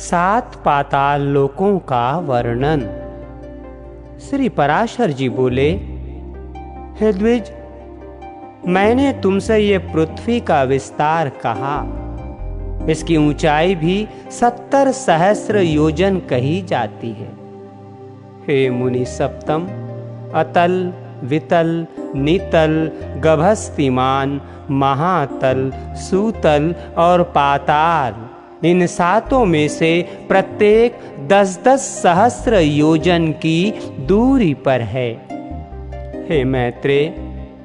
सात पाताल लोकों का वर्णन। श्री पराशर जी बोले, हे द्विज, मैंने तुमसे ये पृथ्वी का विस्तार कहा। इसकी ऊंचाई भी 70 सहस्र योजन कही जाती है। हे मुनि सप्तम, अतल, वितल, नितल, गभस्तिमान, महातल, सूतल और पाताल, इन सातों में से प्रत्येक 10-10 सहस्र योजन की दूरी पर है। हे मैत्रेय,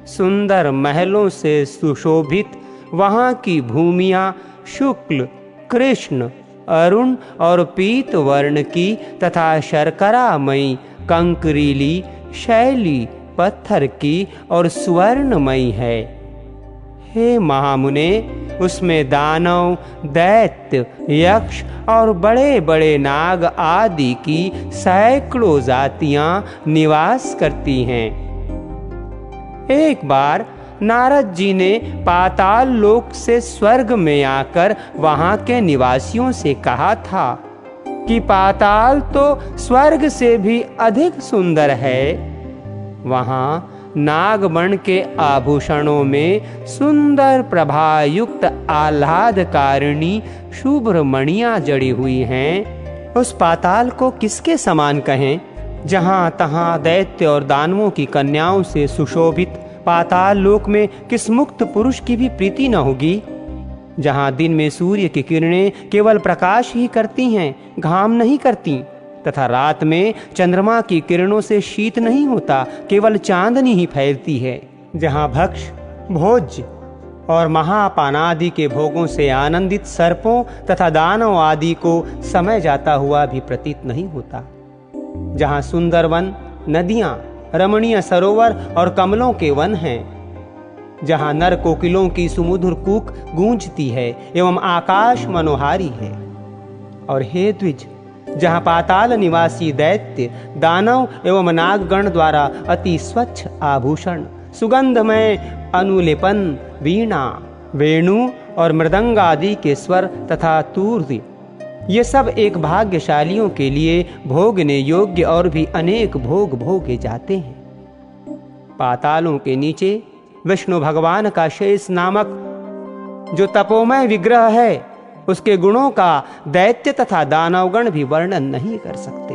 सुंदर महलों से सुशोभित वहाँ की भूमियाँ शुक्ल, कृष्ण, अरुण और पीत वर्ण की तथा शर्करामयी, कंकरीली, शैली, पत्थर की और स्वर्णमयी है। हे महामुने, उसमें दानव, दैत्य, यक्ष और बड़े बड़े नाग आदि की सैकड़ों जातियां निवास करती हैं। एक बार नारद जी ने पाताल लोक से स्वर्ग में आकर वहां के निवासियों से कहा था कि पाताल तो स्वर्ग से भी अधिक सुंदर है। वहां नागमण के आभूषणों में सुंदर प्रभायुक्त आह्लादकारिणी शुभ्र मणियां जड़ी हुई हैं। उस पाताल को किसके समान कहें, जहां तहां दैत्य और दानवों की कन्याओं से सुशोभित पाताल लोक में किस मुक्त पुरुष की भी प्रीति न होगी। जहां दिन में सूर्य की किरणें केवल प्रकाश ही करती हैं, घाम नहीं करती, तथा रात में चंद्रमा की किरणों से शीत नहीं होता, केवल चांदनी ही फैलती है। जहाँ भक्ष, भोज्य और महापानादि के भोगों से आनंदित सर्पों तथा दानव आदि को समय जाता हुआ भी प्रतीत नहीं होता। जहाँ सुंदर वन, नदियां, रमणीय सरोवर और कमलों के वन हैं। जहाँ नर कोकिलों की सुमधुर कूक गूंजती है एवं आकाश मनोहारी है। और हे द्विज, जहाँ पाताल निवासी दैत्य, दानव एवं नागगण द्वारा अति स्वच्छ आभूषण, सुगंधमय अनुलेपन, वीणा, वेणु और मृदंग आदि के स्वर तथा तूर्य, ये सब एक भाग्यशालियों के लिए भोगने योग्य और भी अनेक भोग भोगे जाते हैं। पातालों के नीचे विष्णु भगवान का शेष नामक जो तपोमय विग्रह है, उसके गुणों का दैत्य तथा दानवगण भी वर्णन नहीं कर सकते।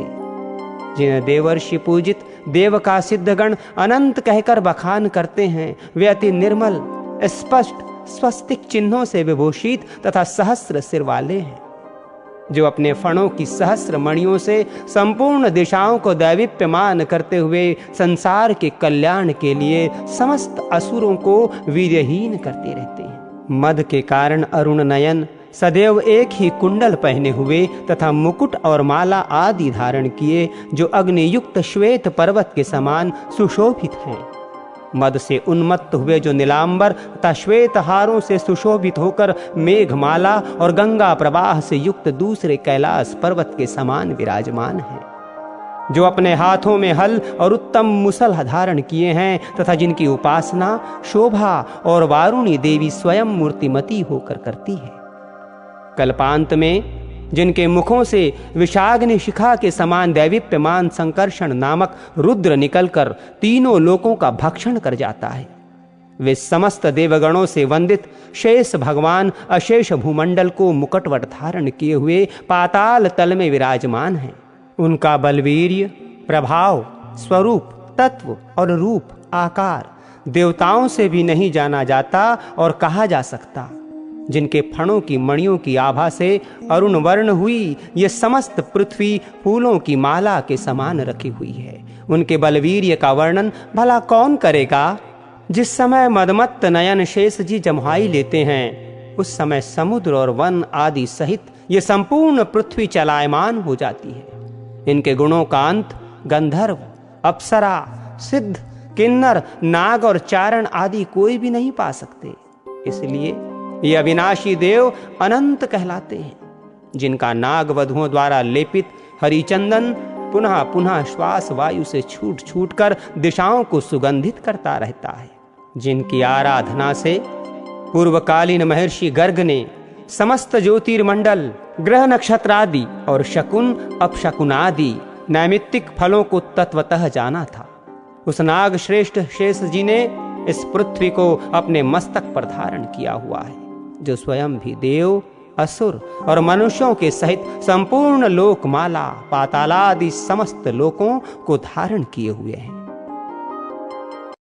जिन्हें देवर्षि पूजित देव का सिद्धगण अनंत कहकर बखान करते हैं, वे अति निर्मल, स्पष्ट स्वस्तिक चिन्हों से विभूषित तथा सहस्र सिर वाले हैं, जो अपने फणों की सहस्र मणियों से संपूर्ण दिशाओं को दैवीप्यमान करते हुए संसार के कल्याण के लिए समस्त असुरों को वीर्यहीन करते रहते हैं। मद के कारण अरुण नयन, सदैव एक ही कुंडल पहने हुए तथा मुकुट और माला आदि धारण किए, जो अग्नियुक्त श्वेत पर्वत के समान सुशोभित हैं। मद से उन्मत्त हुए जो नीलांबर तथा श्वेत हारों से सुशोभित होकर मेघमाला और गंगा प्रवाह से युक्त दूसरे कैलाश पर्वत के समान विराजमान हैं, जो अपने हाथों में हल और उत्तम मुसल धारण किए हैं तथा जिनकी उपासना शोभा और वारुणी देवी स्वयं मूर्तिमती होकर करती है। कल्पांत में जिनके मुखों से विषाग्नि शिखा के समान दैवीप्यमान संकर्षण नामक रुद्र निकलकर तीनों लोकों का भक्षण कर जाता है, वे समस्त देवगणों से वंदित शेष भगवान अशेष भूमंडल को मुकुटवट धारण किए हुए पाताल तल में विराजमान हैं। उनका बलवीर्य, प्रभाव, स्वरूप, तत्व और रूप, आकार देवताओं से भी नहीं जाना जाता और कहा जा सकता। जिनके फणों की मणियों की आभा से अरुण वर्ण हुई ये समस्त पृथ्वी फूलों की माला के समान रखी हुई है, उनके बलवीर्य का वर्णन भला कौन करेगा। जिस समय मदमत्त नयन शेष जी जम्हाई लेते हैं, उस समय समुद्र और वन आदि सहित ये संपूर्ण पृथ्वी चलायमान हो जाती है। इनके गुणों का अंत गंधर्व, अप्सरा, सिद्ध, किन्नर, नाग और चारण आदि कोई भी नहीं पा सकते। इसलिए ये अविनाशी देव अनंत कहलाते हैं, जिनका नाग वधुओं द्वारा लेपित हरिचंदन पुनः पुनः श्वास वायु से छूट छूट कर दिशाओं को सुगंधित करता रहता है, जिनकी आराधना से पूर्वकालीन महर्षि गर्ग ने समस्त ज्योतिर्मंडल, ग्रह नक्षत्र आदि और शकुन अपशकुन आदि नैमित्तिक फलों को तत्वतः जाना था। उस नाग श्रेष्ठ शेष जी ने इस पृथ्वी को अपने मस्तक पर धारण किया हुआ है, जो स्वयं भी देव, असुर और मनुष्यों के सहित संपूर्ण लोकमाला, पातालादि समस्त लोकों को धारण किए हुए हैं।